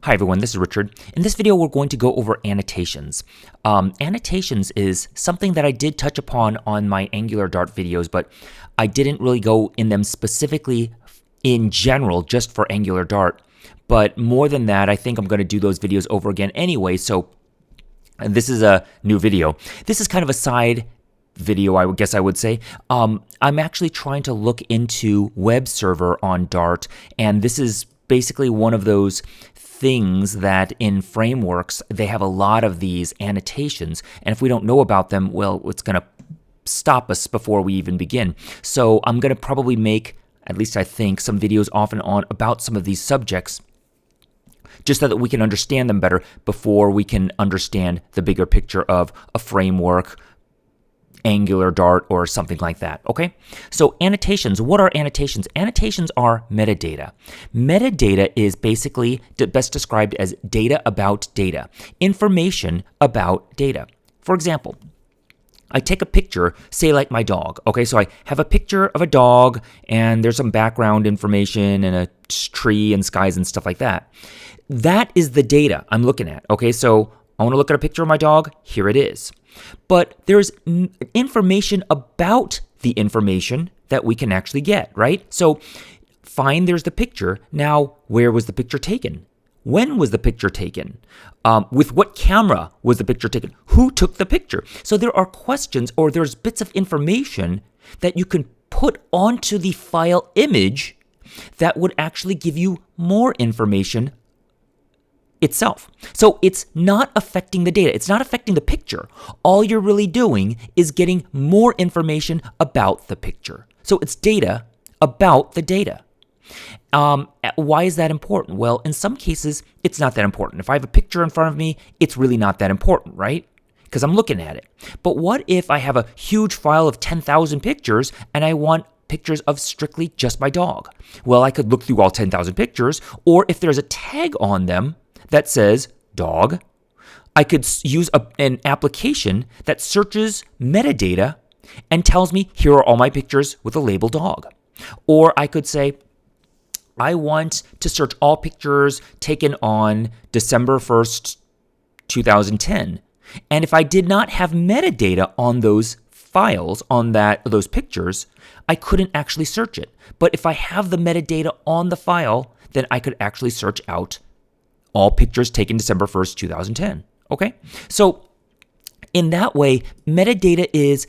Hi everyone, this is Richard. In this video, we're going to go over annotations. Annotations is something that I did touch upon on my Angular Dart videos, but I didn't really go in them specifically in general, just for Angular Dart. But more than that, I think I'm going to do those videos over again anyway, so this is a new video. This is kind of a side video, I guess I would say. I'm actually trying to look into web server on Dart, and this is basically one of those things that in frameworks, they have a lot of these annotations, and if we don't know about them, well, it's going to stop us before we even begin. So I'm going to probably make, at least I think, some videos off and on about some of these subjects, just so that we can understand them better before we can understand the bigger picture of a framework, Angular, Dart, or something like that, okay? So annotations, what are annotations? Annotations are metadata. Metadata is basically best described as data about data, information about data. For example, I take a picture, say like my dog, okay? So I have a picture of a dog and there's some background information and a tree and skies and stuff like that. That is the data I'm looking at, okay? So I want to look at a picture of my dog, here it is. But there's information about the information that we can actually get, right? So fine, there's the picture. Now, where was the picture taken? When was the picture taken? With what camera was the picture taken? Who took the picture? So there are questions, or there's bits of information that you can put onto the file image that would actually give you more information itself. So it's not affecting the data. It's not affecting the picture. All you're really doing is getting more information about the picture. So it's data about the data. Why is that important? Well, in some cases, it's not that important. If I have a picture in front of me, it's really not that important, right? Because I'm looking at it. But what if I have a huge file of 10,000 pictures and I want pictures of strictly just my dog? Well, I could look through all 10,000 pictures, or if there's a tag on them that says dog, I could use an application that searches metadata and tells me, here are all my pictures with the label dog. Or I could say, I want to search all pictures taken on December 1st, 2010. And if I did not have metadata on those files, on those pictures, I couldn't actually search it. But if I have the metadata on the file, then I could actually search out all pictures taken December 1st, 2010. Okay? So in that way, metadata is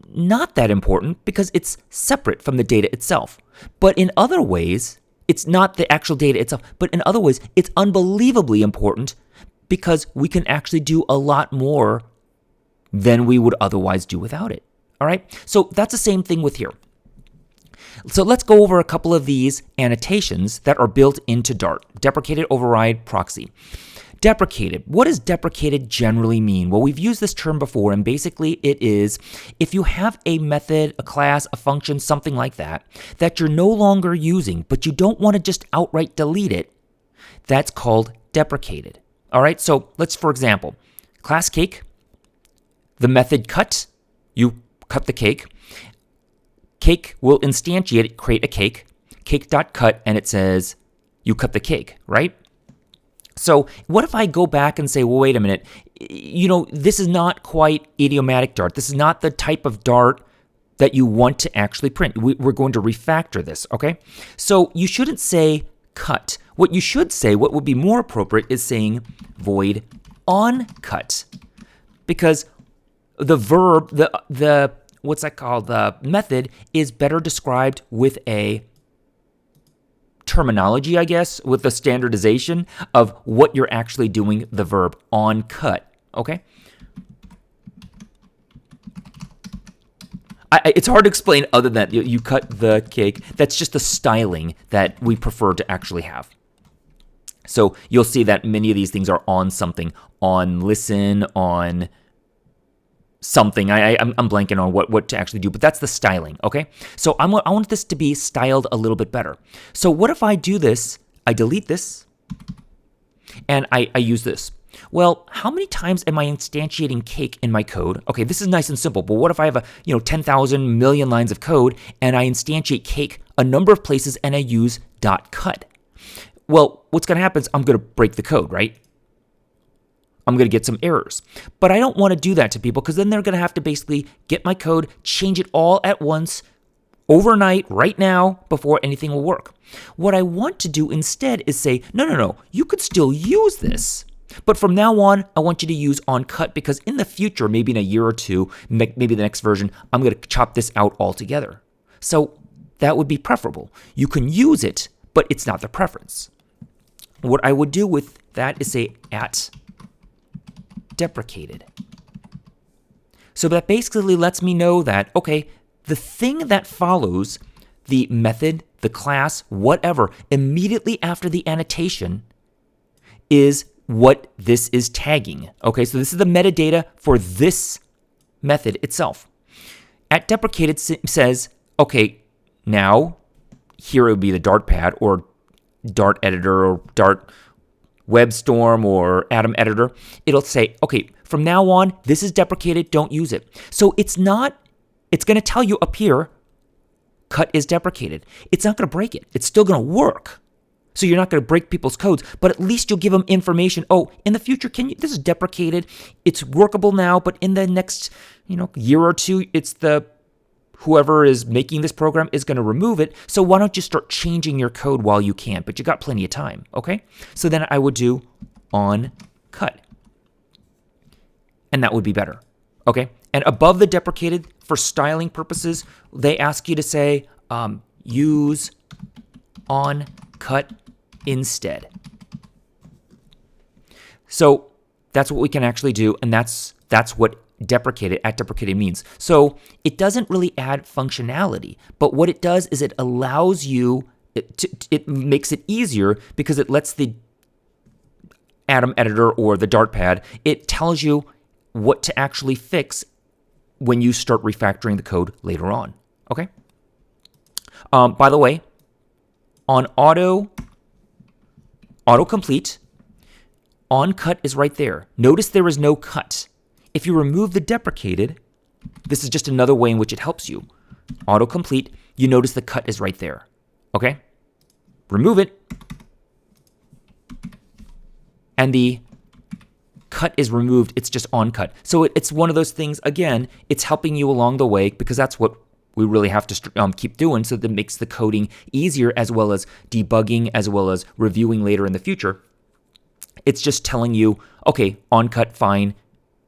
not that important because it's separate from the data itself. But in other ways, it's not the actual data itself, but in other ways, it's unbelievably important because we can actually do a lot more than we would otherwise do without it. All right? So that's the same thing with here. So let's go over a couple of these annotations that are built into Dart. Deprecated override proxy. Deprecated. What does deprecated generally mean? Well, we've used this term before, and basically it is if you have a method, a class, a function, something like that, that you're no longer using, but you don't want to just outright delete it, that's called deprecated. All right, so let's, for example, class cake, the method cut, you cut the cake. Cake will instantiate it, create a cake, cake.cut, and it says you cut the cake, right? So what if I go back and say, well, wait a minute, this is not quite idiomatic Dart. This is not the type of Dart that you want to actually print. We're going to refactor this, okay? So you shouldn't say cut. What you should say, what would be more appropriate, is saying void OnCut, because the verb, the what's that called? The method is better described with a terminology, I guess, with the standardization of what you're actually doing, the verb OnCut, okay? It's hard to explain other than you cut the cake. That's just the styling that we prefer to actually have. So you'll see that many of these things are on something, on listen, on something. I'm blanking on what to actually do, but that's the styling, okay? So I want this to be styled a little bit better. So what if I do this, I delete this, and I use this? Well, how many times am I instantiating cake in my code? Okay, this is nice and simple, but what if I have 10,000 million lines of code and I instantiate cake a number of places and I use .cut? well, what's going to happen is I'm going to break the code, right? I'm going to get some errors. But I don't want to do that to people because then they're going to have to basically get my code, change it all at once, overnight, right now, before anything will work. What I want to do instead is say, no, you could still use this. But from now on, I want you to use OnCut because in the future, maybe in a year or two, maybe the next version, I'm going to chop this out altogether. So that would be preferable. You can use it, but it's not the preference. What I would do with that is say at deprecated. So that basically lets me know that, okay, the thing that follows the method, the class, whatever, immediately after the annotation is what this is tagging. Okay, so this is the metadata for this method itself. At deprecated says, okay, now here it would be the Dartpad or Dart editor or Dart WebStorm or Atom editor. It'll say, okay, from now on, this is deprecated, don't use it. So it's going to tell you up here, cut is deprecated. It's not going to break it. It's still going to work. So you're not going to break people's codes, but at least you'll give them information. Oh, in the future, this is deprecated. It's workable now, but in the next, year or two, it's whoever is making this program is going to remove it. So why don't you start changing your code while you can? But you got plenty of time, okay? So then I would do OnCut. And that would be better, okay? And above the deprecated, for styling purposes, they ask you to say use OnCut instead. So that's what we can actually do, and that's what at deprecated means. So it doesn't really add functionality, but what it does is it allows you, it makes it easier because it lets the Atom editor or the Dartpad, it tells you what to actually fix when you start refactoring the code later on, okay? By the way, on autocomplete, OnCut is right there. Notice there is no cut. If you remove the deprecated, this is just another way in which it helps you. Autocomplete, you notice the cut is right there, okay? Remove it, and the cut is removed, it's just OnCut. So it's one of those things, again, it's helping you along the way because that's what we really have to keep doing so that it makes the coding easier as well as debugging as well as reviewing later in the future. It's just telling you, okay, OnCut, fine.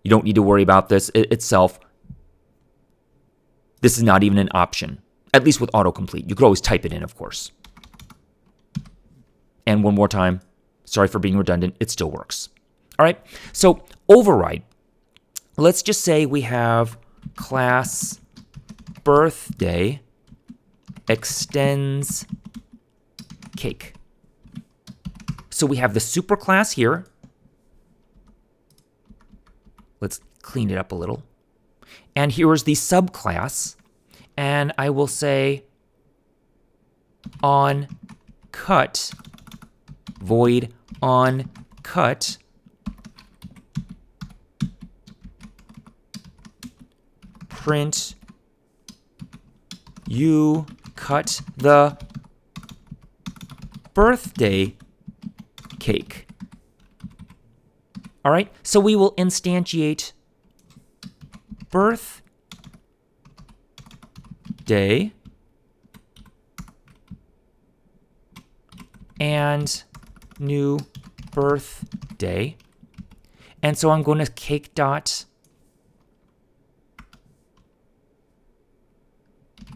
You don't need to worry about this itself. This is not even an option, at least with autocomplete. You could always type it in, of course. And one more time, sorry for being redundant, it still works. All right, so override. Let's just say we have class birthday extends cake. So we have the superclass here. Let's clean it up a little. And here's the subclass. And I will say OnCut, void OnCut, print you cut the birthday cake. All right, so we will instantiate birthday and new birthday. And so I'm going to cake dot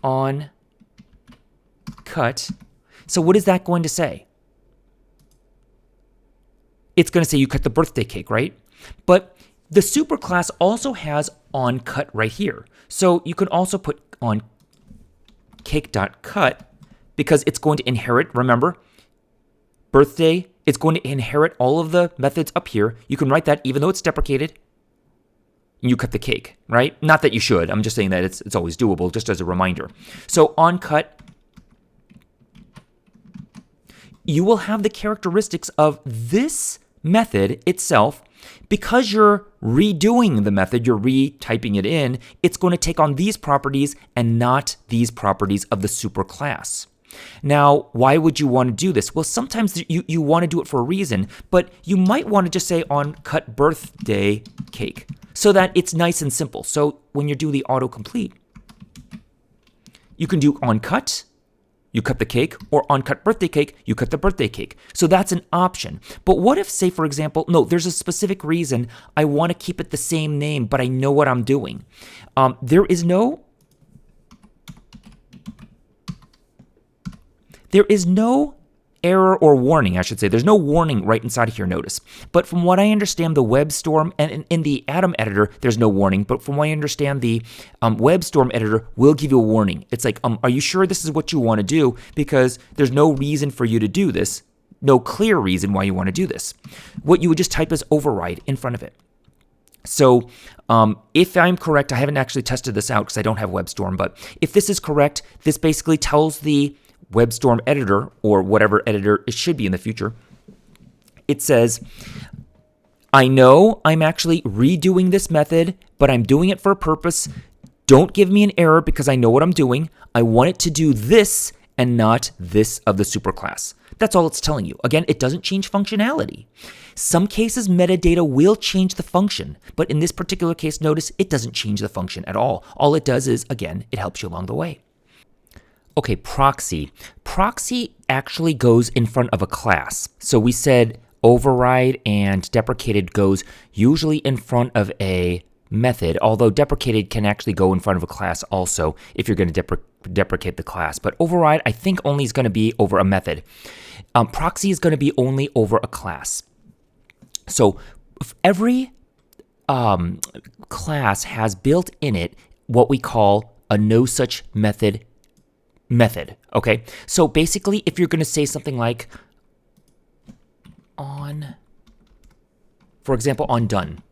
OnCut. So what is that going to say? It's going to say you cut the birthday cake, right? But the superclass also has OnCut right here. So you can also put on cake.cut because it's going to inherit, remember, birthday, it's going to inherit all of the methods up here. You can write that even though it's deprecated. You cut the cake, right? Not that you should. I'm just saying that it's always doable, just as a reminder. So OnCut, you will have the characteristics of this method itself. Because you're redoing the method, you're retyping it in, it's going to take on these properties and not these properties of the superclass. Now, why would you want to do this? Well, sometimes you want to do it for a reason, but you might want to just say OnCut birthday cake so that it's nice and simple. So when you're doing the autocomplete, you can do OnCut, you cut the cake, or OnCut birthday cake, you cut the birthday cake. So that's an option. But what if, say, for example, no, there's a specific reason I want to keep it the same name, but I know what I'm doing. There is no error or warning, I should say. There's no warning right inside of here, notice. But from what I understand, the WebStorm, and in the Atom editor, there's no warning. But from what I understand, the WebStorm editor will give you a warning. It's like, are you sure this is what you want to do? Because there's no reason for you to do this. No clear reason why you want to do this. What you would just type is override in front of it. So if I'm correct, I haven't actually tested this out because I don't have WebStorm, but if this is correct, this basically tells the WebStorm editor, or whatever editor it should be in the future, it says, I know I'm actually redoing this method, but I'm doing it for a purpose. Don't give me an error because I know what I'm doing. I want it to do this and not this of the superclass. That's all it's telling you. Again, it doesn't change functionality. Some cases, metadata will change the function, but in this particular case, notice it doesn't change the function at all. All it does is, again, it helps you along the way. Okay, proxy. Proxy actually goes in front of a class. So we said override and deprecated goes usually in front of a method, although deprecated can actually go in front of a class also if you're going to deprecate the class. But override, I think, only is going to be over a method. Proxy is going to be only over a class. So every class has built in it what we call a no such method. Okay, so basically, if you're going to say something like for example, on done,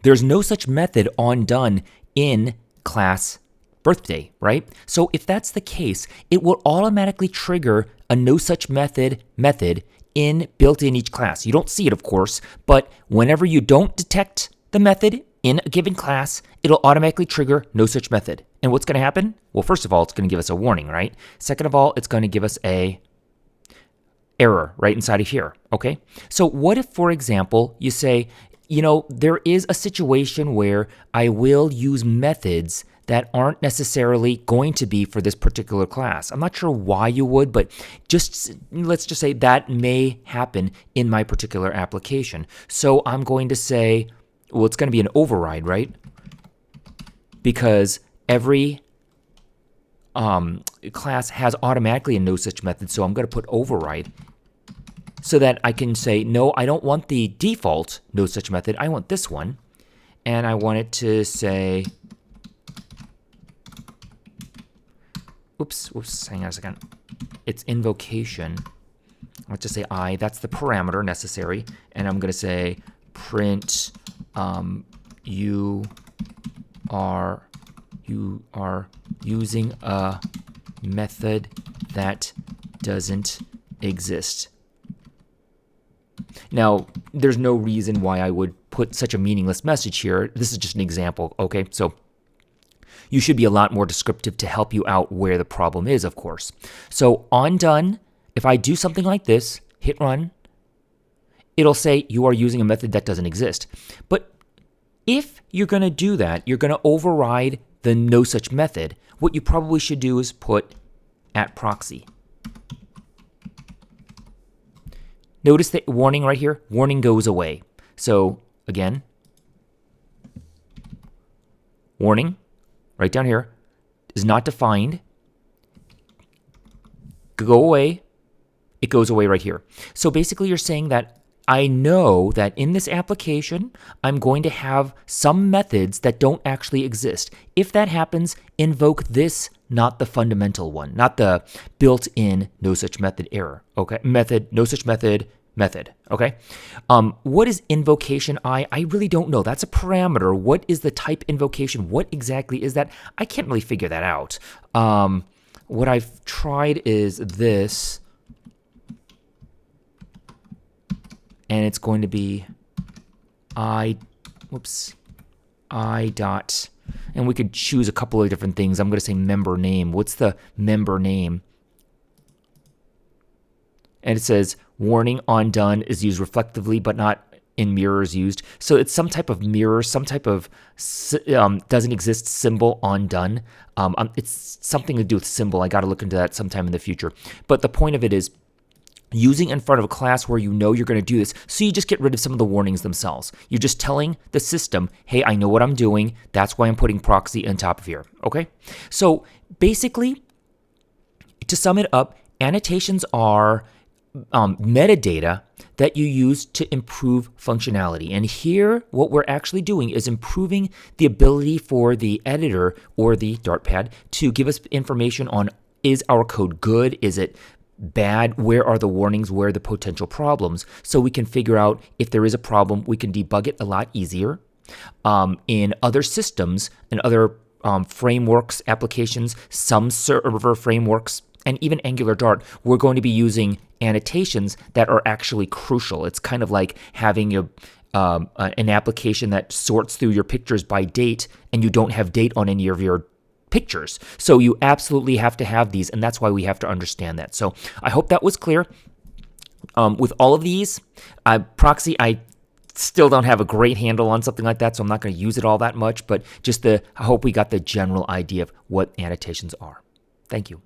there's no such method on done in class birthday, right? So if that's the case, it will automatically trigger a no such method built in each class. You don't see it, of course, but whenever you don't detect the method in a given class, it'll automatically trigger no such method. And what's going to happen? Well, first of all, it's going to give us a warning, right? Second of all, it's going to give us a error right inside of here, okay? So what if, for example, you say, there is a situation where I will use methods that aren't necessarily going to be for this particular class. I'm not sure why you would, but let's just say that may happen in my particular application. So I'm going to say, well, it's going to be an override, right? Because every class has automatically a no such method, so I'm going to put override so that I can say, no, I don't want the default no such method. I want this one, and I want it to say, oops, hang on a second. It's invocation. Let's just say that's the parameter necessary, and I'm going to say print you are using a method that doesn't exist. Now, there's no reason why I would put such a meaningless message here. This is just an example, okay? So you should be a lot more descriptive to help you out where the problem is, of course. So on done, if I do something like this, hit run, it'll say you are using a method that doesn't exist. But if you're going to do that, you're going to override the no such method. What you probably should do is put @proxy. Notice the warning right here. Warning goes away. So again, warning right down here is not defined. Go away. It goes away right here. So basically you're saying that I know that in this application, I'm going to have some methods that don't actually exist. If that happens, invoke this, not the fundamental one, not the built-in no such method error. Okay, no such method. Okay. What is invocation I really don't know. That's a parameter. What is the type invocation? What exactly is that? I can't really figure that out. What I've tried is this. And it's going to be I dot And we could choose a couple of different things. I'm going to say member name. What's the member name? And it says warning on done is used reflectively, but not in mirrors used. So it's some type of mirror, some type of doesn't exist symbol on done. It's something to do with symbol. I got to look into that sometime in the future. But the point of it is using in front of a class where you know you're going to do this, so you just get rid of some of the warnings themselves. You're just telling the system, hey, I know what I'm doing. That's why I'm putting proxy on top of here. Okay? So basically, to sum it up, annotations are metadata that you use to improve functionality. And here, what we're actually doing is improving the ability for the editor or the Dartpad to give us information on, is our code good? Is it bad? Where are the warnings? Where are the potential problems? So we can figure out if there is a problem, we can debug it a lot easier. In other systems and other frameworks, applications, some server frameworks, and even Angular Dart, we're going to be using annotations that are actually crucial. It's kind of like having an application that sorts through your pictures by date, and you don't have date on any of your pictures. So you absolutely have to have these, and that's why we have to understand that. So I hope that was clear. With all of these, Proxy, I still don't have a great handle on something like that, so I'm not going to use it all that much, but I hope we got the general idea of what annotations are. Thank you.